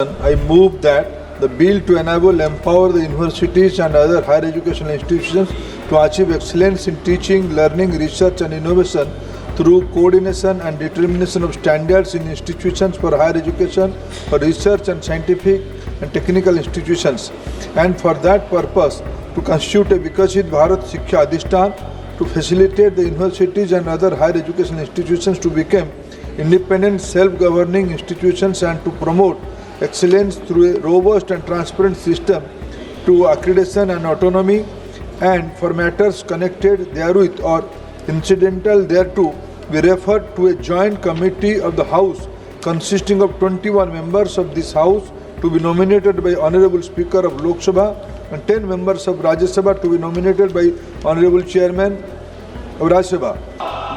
I move that the bill to empower the universities and other higher educational institutions to achieve excellence in teaching, learning, research and innovation through coordination and determination of standards in institutions for higher education, for research and scientific and technical institutions, and for that purpose to constitute a Viksit Bharat Shiksha Adhishthan to facilitate the universities and other higher educational institutions to become independent, self-governing institutions and to promote excellence through a robust and transparent system to accreditation and autonomy, and for matters connected therewith or incidental thereto we refer to a joint committee of the House consisting of 21 members of this House to be nominated by Honorable Speaker of Lok Sabha and 10 members of Rajya Sabha to be nominated by Honorable Chairman of Rajya Sabha.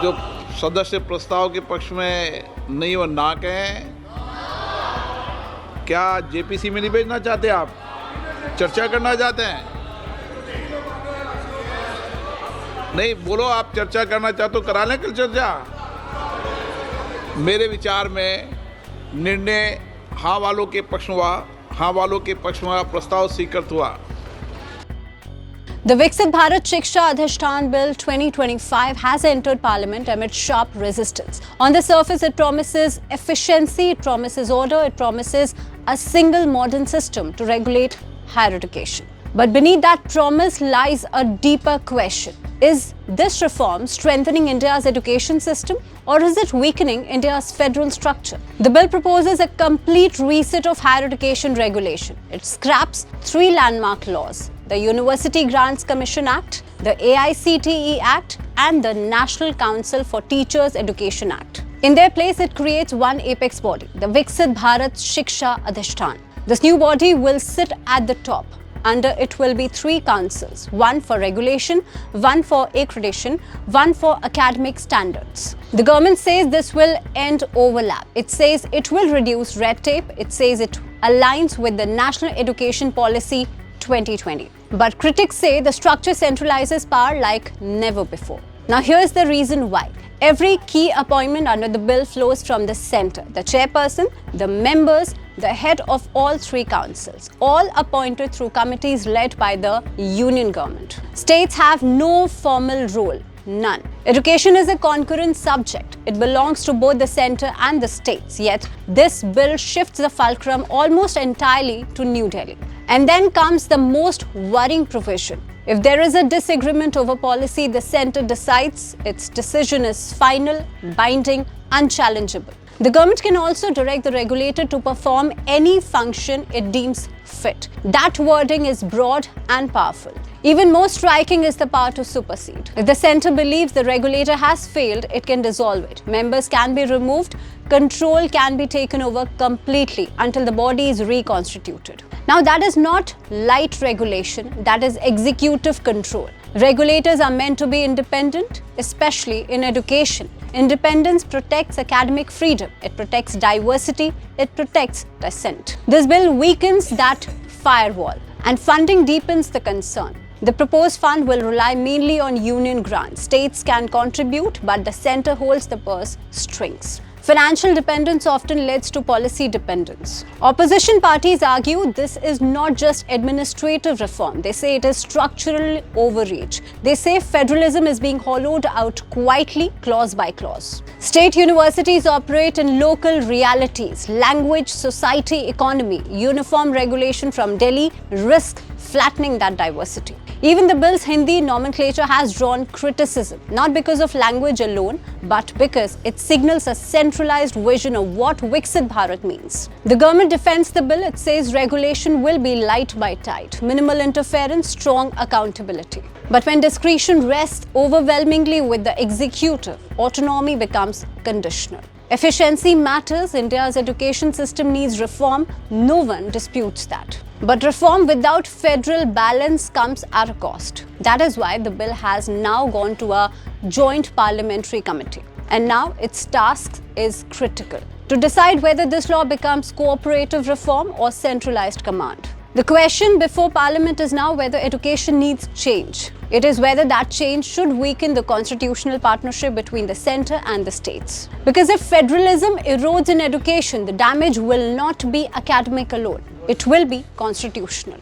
जो सदस्य प्रस्ताव के पक्ष में नहीं और ना कहें, क्या जेपीसी में नहीं भेजना चाहते? आप चर्चा करना चाहते हैं? नहीं बोलो, आप चर्चा करना चाहते हो करा लें कल चर्चा। मेरे विचार में निर्णय हाँ वालों के पक्ष में प्रस्ताव स्वीकृत हुआ। The Viksit Bharat Shiksha Adhishthan Bill 2025 has entered Parliament amid sharp resistance. On the surface, it promises efficiency, it promises order, it promises a single modern system to regulate higher education. But beneath that promise lies a deeper question. Is this reform strengthening India's education system, or is it weakening India's federal structure? The bill proposes a complete reset of higher education regulation. It scraps 3 landmark laws: the University Grants Commission Act, the AICTE Act, and the National Council for Teachers Education Act. In their place, it creates one apex body, the Viksit Bharat Shiksha Adhishthan. This new body will sit at the top. Under it will be 3 councils, one for regulation, one for accreditation, one for academic standards. The government says this will end overlap. It says it will reduce red tape. It says it aligns with the National Education Policy 2020. But critics say the structure centralizes power like never before. Now here's the reason why. Every key appointment under the bill flows from the centre. The chairperson, the members, the head of all 3 councils, all appointed through committees led by the union government. States have no formal role, none. Education is a concurrent subject. It belongs to both the centre and the states. Yet this bill shifts the fulcrum almost entirely to New Delhi. And then comes the most worrying provision. If there is a disagreement over policy, the centre decides. Its decision is final, binding, unchallengeable. The government can also direct the regulator to perform any function it deems fit. That wording is broad and powerful. Even more striking is the power to supersede. If the centre believes the regulator has failed, it can dissolve it. Members can be removed. Control can be taken over completely until the body is reconstituted. Now, that is not light regulation, that is executive control. Regulators are meant to be independent, especially in education. Independence protects academic freedom, it protects diversity, it protects dissent. This bill weakens that firewall, and funding deepens the concern. The proposed fund will rely mainly on union grants. States can contribute, but the centre holds the purse strings. Financial dependence often leads to policy dependence. Opposition parties argue this is not just administrative reform. They say it is structural overreach. They say federalism is being hollowed out quietly, clause by clause. State universities operate in local realities. Language, society, economy, uniform regulation from Delhi risk flattening that diversity. Even the bill's Hindi nomenclature has drawn criticism, not because of language alone, but because it signals a centralized vision of what Viksit Bharat means. The government defends the bill. It says regulation will be light by tight, minimal interference, strong accountability. But when discretion rests overwhelmingly with the executive, autonomy becomes conditional. Efficiency matters. India's education system needs reform. No one disputes that. But reform without federal balance comes at a cost. That is why the bill has now gone to a Joint Parliamentary Committee. And now its task is critical: to decide whether this law becomes cooperative reform or centralized command. The question before Parliament is now whether education needs change. It is whether that change should weaken the constitutional partnership between the centre and the states. Because if federalism erodes in education, the damage will not be academic alone. It will be constitutional.